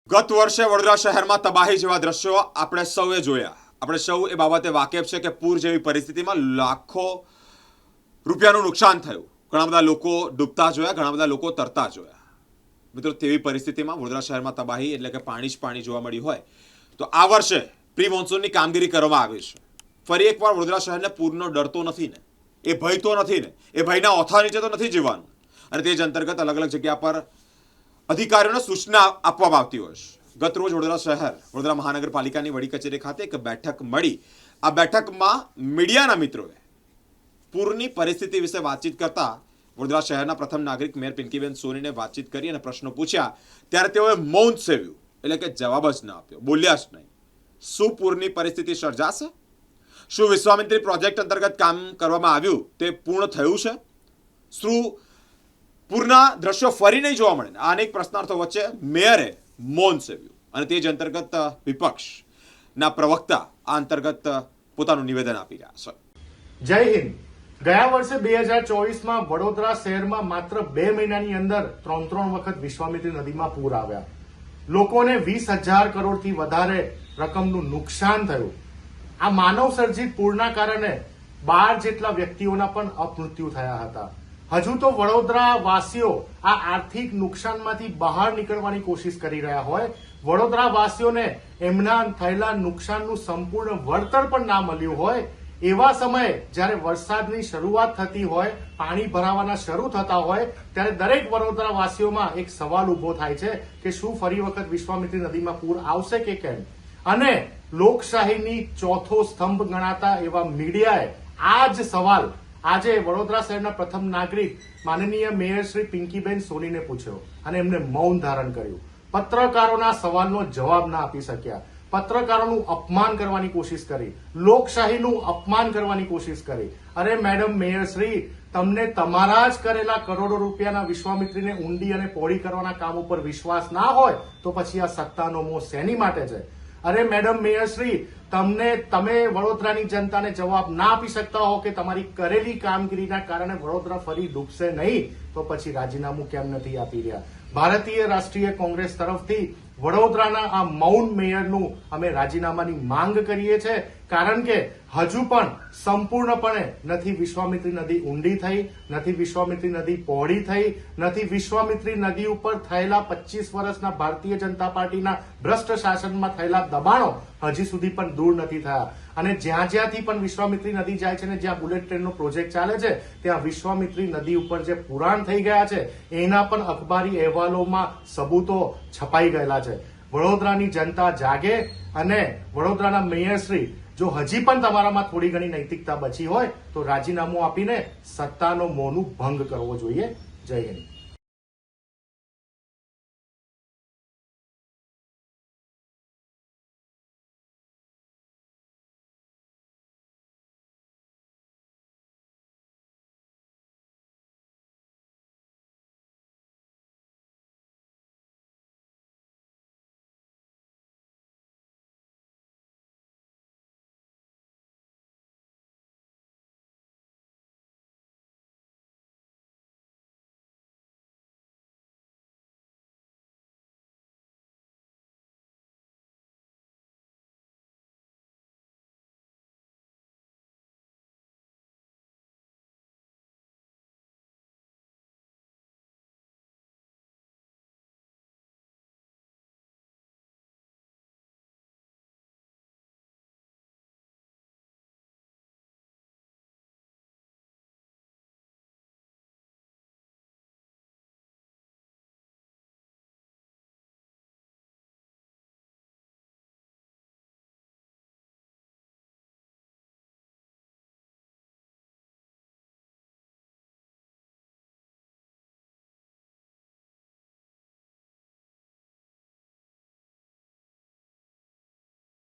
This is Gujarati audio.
ગત વર્ષે વડોદરા શહેરમાં તબાહી જેવા દ્રશ્યો આપણે સૌએ જોયા. આપણે સૌ એ બાબતે વાકેફ છે કે પૂર જેવી પરિસ્થિતિમાં લાખો રૂપિયાનું નુકસાન થયું. ઘણા બધા લોકો ડૂબતા જોયા, ઘણા બધા લોકો તરતા જોયા. મિત્રો, તેવી પરિસ્થિતિમાં વડોદરા શહેરમાં તબાહી એટલે કે પાણી જ પાણી જોવા મળ્યું હોય તો આ વર્ષે પ્રી મોન્સૂનની કામગીરી કરવામાં આવી છે. ફરી એકવાર વડોદરા શહેરને પૂરનો ડર તો નથી ને, એ ભય તો નથી ને, એ ભયના ઓથા નીચે તો નથી જીવવાનું. અને તે જ અંતર્ગત અલગ અલગ જગ્યા પર અધિકારીઓને સૂચના આપવામાં આવતી હોય છે. ગત રોજ વડોદરા શહેર વડોદરા મહાનગરપાલિકાની વડી કચેરી ખાતે એક બેઠક મળી. આ બેઠકમાં મીડિયાના મિત્રોએ પૂરની પરિસ્થિતિ વિશે વાતચીત કરતા વડોદરા શહેરના પ્રથમ નાગરિક મેયર પિંકીબેન સોનીને વાતચીત કરી અને પ્રશ્નો પૂછ્યા ત્યારે તેઓએ મૌન સેવ્યું, એટલે કે જવાબ જ ના આપ્યો, બોલ્યા જ નહીં. શું પૂરની પરિસ્થિતિ સર્જાશે? શું વિશ્વામિત્રી પ્રોજેક્ટ અંતર્ગત કામ કરવામાં આવ્યું તે પૂર્ણ થયું છે? શું પૂરના દ્રશ્યો ફરી નહીં જોવા મળે? આ અનેક પ્રશ્નાર્થો વચ્ચે મેયરે મૌન સેવ્યું અને તે જ અંતર્ગત વિપક્ષના પ્રવક્તા આ અંતર્ગત પોતાનું નિવેદન આપી રહ્યા છે. જય હિન્દ. ગયા વર્ષે 2024માં વડોદરા શહેરમાં માત્ર 2 મહિનાની અંદર 3 વખત વિશ્વામિત્રી નદીમાં પૂર આવ્યા. લોકોને 20,000 કરોડથી વધારે રકમનું નુકસાન થયું. આ માનવ સર્જિત પૂરના કારણે 12 જેટલા વ્યક્તિઓના પણ અપમૃત્યુ થયા હતા. હજુ તો વડોદરા વાસીઓ આ આર્થિક નુકસાનમાંથી બહાર નીકળવાની કોશિશ કરી રહ્યા હોય, વડોદરા વાસીઓને એમના થયેલા નુકસાનનું સંપૂર્ણ વળતર પણ ના મળ્યું હોય, એવા સમયે જ્યારે વરસાદની શરૂઆત થતી હોય, પાણી ભરાવાના શરૂ થતા હોય, ત્યારે દરેક વડોદરા વાસીઓમાં એક સવાલ ઉભો થાય છે કે શું ફરી વખત વિશ્વામિત્રી નદીમાં પૂર આવશે કે કેમ? અને લોકશાહીની ચોથો સ્તંભ ગણાતા એવા મીડિયાએ આ જ સવાલ આજે વડોદરા શહેરના પ્રથમ નાગરિક માનનીય મેયર શ્રી પિંકીબેન સોનીને પૂછ્યો અને એમને મૌન ધારણ કર્યું. પત્રકારોના સવાલનો જવાબ ના આપી શક્યા. પત્રકારોનું અપમાન કરવાની કોશિશ કરી, લોકશાહીનું અપમાન કરવાની કોશિશ કરી. અરે મેડમ મેયર શ્રી, તમને તમારા જ કરેલા કરોડો રૂપિયાના વિશ્વામિત્રીને ઊંડી અને પહોળી કરવાના કામ ઉપર વિશ્વાસ ના હોય તો પછી આ સત્તાનો મોહ શેની માટે છે? અરે મેડમ મેયર શ્રી, તમે વડોદરાની જનતાને જવાબ ના આપી શકતા હો કે તમારી કરેલી કામગીરીના કારણે વડોદરા ફરી ડૂબશે નહીં, તો પછી રાજીનામું કેમ નથી આપી રહ્યા? ભારતીય રાષ્ટ્રીય કોંગ્રેસ તરફથી વડોદરાના આ મૌન મેયરનું અમે રાજીનામાની માંગ કરીએ છીએ, કારણ કે હજુ પણ સંપૂર્ણપણે નથી વિશ્વામિત્રી નદી ઊંડી થઈ, નથી વિશ્વામિત્રી નદી પહોળી થઈ, નથી વિશ્વામિત્રી નદી ઉપર થયેલા 25 વર્ષના ભારતીય જનતા પાર્ટીના ભ્રષ્ટ શાસનમાં થયેલા દબાણો હજી સુધી પણ દૂર નથી થયા. અને જ્યાંથી પણ વિશ્વામિત્રી નદી જાય છે ને જ્યાં બુલેટ ટ્રેનનો પ્રોજેક્ટ ચાલે છે, ત્યાં વિશ્વામિત્રી નદી ઉપર જે પુરાણ થઈ ગયા છે એના પણ અખબારી અહેવાલોમાં સબૂતો છપાઈ ગયેલા છે. વડોદરાની જનતા જાગે અને વડોદરાના મેયરશ્રી, જો હજી પણ તમારામાં થોડી ઘણી નૈતિકતા બચી હોય તો રાજીનામું આપીને સત્તાનો મોહનું ભંગ કરવો જોઈએ. જય હિન્દ.